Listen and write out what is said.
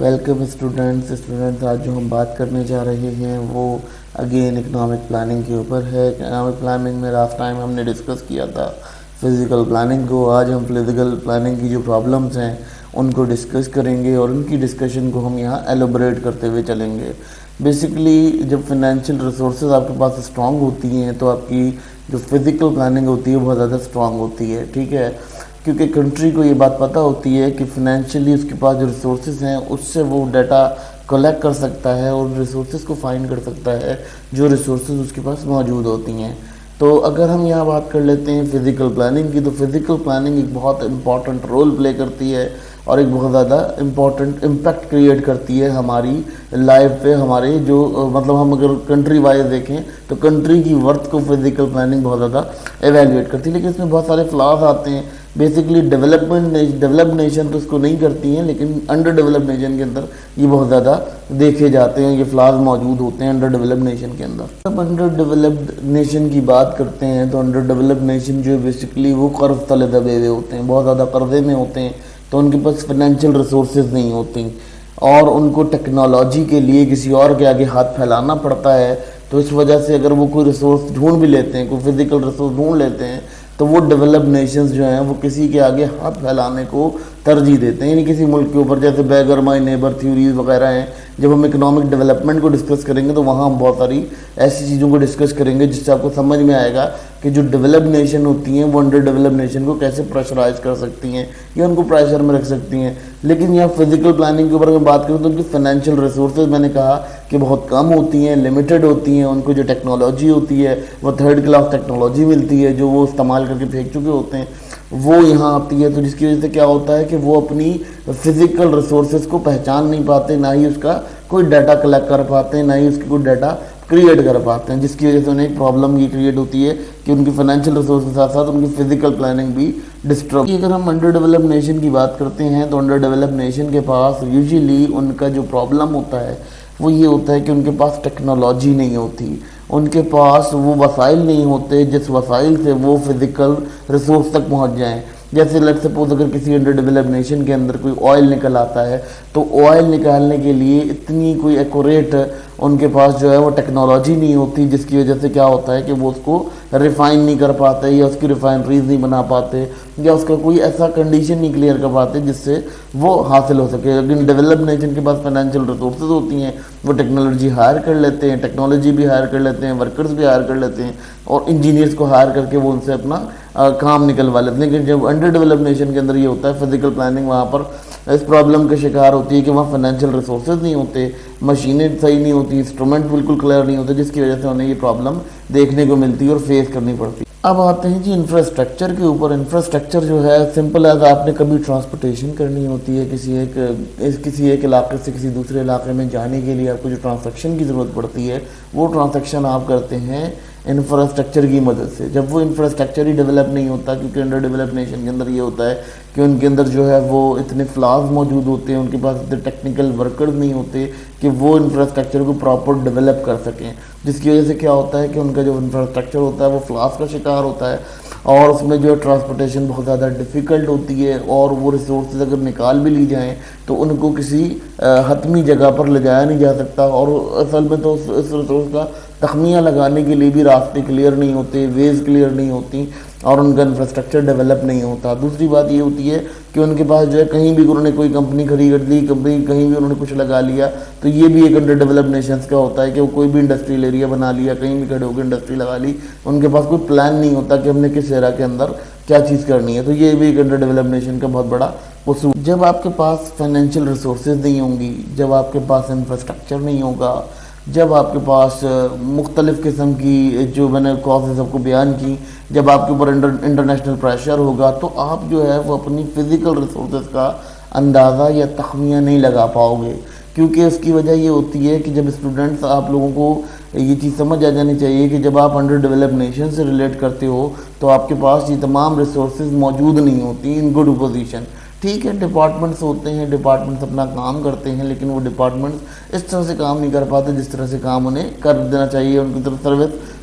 Welcome students آج جو ہم بات کرنے جا رہے ہیں وہ اگین اکنامک پلاننگ کے اوپر ہے۔ اکنامک پلاننگ میں لاسٹ ٹائم ہم نے ڈسکس کیا تھا فزیکل پلاننگ کو۔ آج ہم فزیکل پلاننگ کی جو پرابلمس ہیں ان کو ڈسکس کریں گے اور ان کی ڈسکشن کو ہم یہاں ایلوبریٹ کرتے ہوئے چلیں گے۔ بیسکلی جب فنینشیل ریسورسز آپ کے پاس اسٹرانگ ہوتی ہیں تو آپ کی جو فزیکل پلاننگ ہوتی ہے بہت زیادہ اسٹرانگ ہوتی ہے، ٹھیک ہے، کیونکہ کنٹری کو یہ بات پتہ ہوتی ہے کہ فنینشلی اس کے پاس جو ریسورسز ہیں اس سے وہ ڈیٹا کلیکٹ کر سکتا ہے اور ریسورسز کو فائنڈ کر سکتا ہے جو ریسورسز اس کے پاس موجود ہوتی ہیں۔ تو اگر ہم یہاں بات کر لیتے ہیں فزیکل پلاننگ کی، تو فزیکل پلاننگ ایک بہت امپورٹنٹ رول پلے کرتی ہے اور ایک بہت زیادہ امپورٹنٹ امپیکٹ کریٹ کرتی ہے ہماری لائف پہ۔ ہمارے جو مطلب ہم اگر کنٹری وائز دیکھیں تو کنٹری کی ورتھ کو فزیکل پلاننگ بہت زیادہ ایویلیویٹ کرتی ہے، لیکن اس میں بہت سارے فلاز آتے ہیں۔ بیسکلی ڈیولپڈ نیشن تو اس کو نہیں کرتی ہیں، لیکن انڈر ڈیولپڈ نیشن کے اندر یہ بہت زیادہ دیکھے جاتے ہیں، یہ فلاز موجود ہوتے ہیں انڈر ڈیولپڈ نیشن کے اندر۔ جب انڈر ڈیولپڈ نیشن کی بات کرتے ہیں تو انڈر ڈیولپڈ نیشن جو بیسکلی وہ قرض تلے دبے ہوئے ہوتے ہیں، بہت زیادہ قرضے میں ہوتے ہیں، تو ان کے پاس فنینشیل ریسورسز نہیں ہوتی اور ان کو ٹیکنالوجی کے لیے کسی اور کے آگے ہاتھ پھیلانا پڑتا ہے۔ تو اس وجہ سے اگر وہ کوئی ریسورس ڈھونڈ بھی لیتے ہیں، کوئی فزیکل ریسورس ڈھونڈ لیتے ہیں، تو وہ ڈیولپ نیشنز جو ہیں وہ کسی کے آگے ہاتھ پھیلانے کو ترجیح دیتے ہیں، یعنی کسی ملک کے اوپر، جیسے بیگر مائی نیبر تھیوریز وغیرہ ہیں۔ جب ہم اکنامک ڈیولپمنٹ کو ڈسکس کریں گے تو وہاں ہم بہت ساری ایسی چیزوں کو ڈسکس کریں گے جس سے آپ کو سمجھ میں آئے گا کہ جو ڈیولپ نیشن ہوتی ہیں وہ انڈر ڈیولپ نیشن کو کیسے پریشرائز کر سکتی ہیں یا ان کو پریشر میں رکھ سکتی ہیں۔ لیکن یہاں فزیکل پلاننگ کے اوپر اگر بات کریں تو ان کی فنینشیل ریسورسز میں نے کہا کہ بہت کم ہوتی ہیں، لمیٹڈ ہوتی ہیں۔ ان کو جو ٹیکنالوجی ہوتی ہے وہ تھرڈ کلاس ٹیکنالوجی ملتی ہے جو وہ استعمال کر کے پھینک چکے ہوتے ہیں، وہ یہاں آتی ہے۔ تو جس کی وجہ سے کیا ہوتا ہے کہ وہ اپنی فزیکل ریسورسز کو پہچان نہیں پاتے، نہ ہی اس کا کوئی ڈیٹا کلیکٹ کر پاتے ہیں، نہ ہی اس کی کوئی ڈیٹا کریٹ کر پاتے ہیں، جس کی وجہ سے انہیں ایک پرابلم یہ کریٹ ہوتی ہے کہ ان کی فنینشیل ریسورس کے ساتھ ساتھ ان کی فزیکل پلاننگ بھی ڈسٹرب۔ اگر ہم انڈر ڈیولپ نیشن کی بات کرتے ہیں تو انڈر ڈیولپ نیشن کے پاس یوزلی ان کا جو پرابلم ہوتا ہے وہ یہ ہوتا ہے کہ ان کے پاس ٹیکنالوجی نہیں ہوتی، ان کے پاس وہ وسائل نہیں ہوتے جس وسائل سے وہ فزیکل ریسورس تک پہنچ جائیں۔ جیسے لیٹ سپوز اگر کسی انڈر ڈیولپ نیشن کے اندر کوئی آئل نکل آتا ہے تو آئل نکالنے کے لیے اتنی کوئی ایکوریٹ ان کے پاس جو ہے وہ ٹیکنالوجی نہیں ہوتی، جس کی وجہ سے کیا ہوتا ہے کہ وہ اس کو ریفائن نہیں کر پاتے یا اس کی ریفائنریز نہیں بنا پاتے یا اس کا کوئی ایسا کنڈیشن نہیں کلیئر کر پاتے جس سے وہ حاصل ہو سکے۔ لیکن ڈیولپ نیشن کے پاس فنینشیل ریسورسز ہوتی ہیں، وہ ٹیکنالوجی ہائر کر لیتے ہیں، ٹیکنالوجی بھی ہائر کر لیتے ہیں، ورکرز بھی ہائر کر لیتے ہیں اور انجینئرس کو ہائر کر کے وہ ان سے اپنا کام نکلوا لیتے ہیں۔ لیکن جب انڈر ڈیولپ نیشن کے اندر یہ ہوتا ہے فزیکل پلاننگ وہاں پر اس پرابلم کا شکار ہوتی ہے کہ وہاں فنینشیل ریسورسز نہیں ہوتے، مشینیں صحیح نہیں ہوتی، انسٹرومنٹ بالکل کلیئر نہیں ہوتے، جس کی وجہ سے انہیں یہ پرابلم دیکھنے کو ملتی ہے اور فیس کرنی پڑتی ہے۔ اب آتے ہیں جی انفراسٹرکچر کے اوپر۔ انفراسٹرکچر جو ہے سمپل ایز آپ نے کبھی ٹرانسپورٹیشن کرنی ہوتی ہے کسی ایک علاقے سے کسی دوسرے علاقے میں جانے کے لیے آپ کو جو ٹرانسیکشن کی ضرورت پڑتی ہے وہ ٹرانسیکشن آپ کرتے ہیں انفراسٹرکچر کی مدد سے۔ جب وہ انفراسٹرکچر ہی ڈیولپ نہیں ہوتا، کیونکہ انڈر ڈیولپ نیشن کے اندر یہ ہوتا ہے کہ ان کے اندر جو ہے وہ اتنے فلاز موجود ہوتے ہیں، ان کے پاس اتنے ٹیکنیکل ورکرز نہیں ہوتے کہ وہ انفراسٹرکچر کو پراپر ڈیولپ کر سکیں، جس کی وجہ سے کیا ہوتا ہے کہ ان کا جو انفراسٹرکچر ہوتا ہے وہ فلاز کا شکار ہوتا ہے اور اس میں جو ہے ٹرانسپورٹیشن بہت زیادہ ڈیفیکلٹ ہوتی ہے اور وہ ریسورسز اگر نکال بھی لی جائیں تو ان کو کسی حتمی جگہ پر لے جایا نہیں جا سکتا، اور اصل میں تو اس ریسورس کا تخمینہ لگانے کے لیے بھی راستے کلیئر نہیں ہوتے، ویز کلیئر نہیں ہوتی اور ان کا انفراسٹرکچر ڈیولپ نہیں ہوتا۔ دوسری بات یہ ہوتی ہے کہ ان کے پاس جو ہے کہیں بھی انہوں نے کوئی کمپنی کھڑی کر دی، کہیں بھی انہوں نے کچھ لگا لیا، تو یہ بھی ایک انڈر ڈیولپ نیشنز کا ہوتا ہے کہ وہ کوئی بھی انڈسٹریل ایریا بنا لیا، کہیں بھی کھڑے ہو کے انڈسٹری لگا لی، ان کے پاس کوئی پلان نہیں ہوتا کہ ہم نے کس ایریا کے اندر کیا چیز کرنی ہے۔ تو یہ بھی ایک انڈر ڈیولپ نیشن کا بہت بڑا قصور۔ جب آپ کے پاس فائنینشیل ریسورسز نہیں ہوں گی، جب آپ کے پاس انفراسٹرکچر نہیں ہوگا، جب آپ کے پاس مختلف قسم کی جو میں نے کازز آپ کو بیان کی، جب آپ کے اوپر انٹرنیشنل پریشر ہوگا، تو آپ جو ہے وہ اپنی فزیکل ریسورسز کا اندازہ یا تخمینہ نہیں لگا پاؤ گے، کیونکہ اس کی وجہ یہ ہوتی ہے کہ جب اسٹوڈنٹس آپ لوگوں کو یہ چیز سمجھ آ جانی چاہیے کہ جب آپ انڈر ڈیولپ نیشن سے ریلیٹ کرتے ہو تو آپ کے پاس یہ تمام ریسورسز موجود نہیں ہوتی ان گڈ پوزیشن۔ ٹھیک ہے، ڈپارٹمنٹس ہوتے ہیں، ڈپارٹمنٹس اپنا کام کرتے ہیں، لیکن وہ ڈپارٹمنٹس اس طرح سے کام نہیں کر پاتے جس طرح سے کام انہیں کر دینا چاہیے، ان کی طرف سروس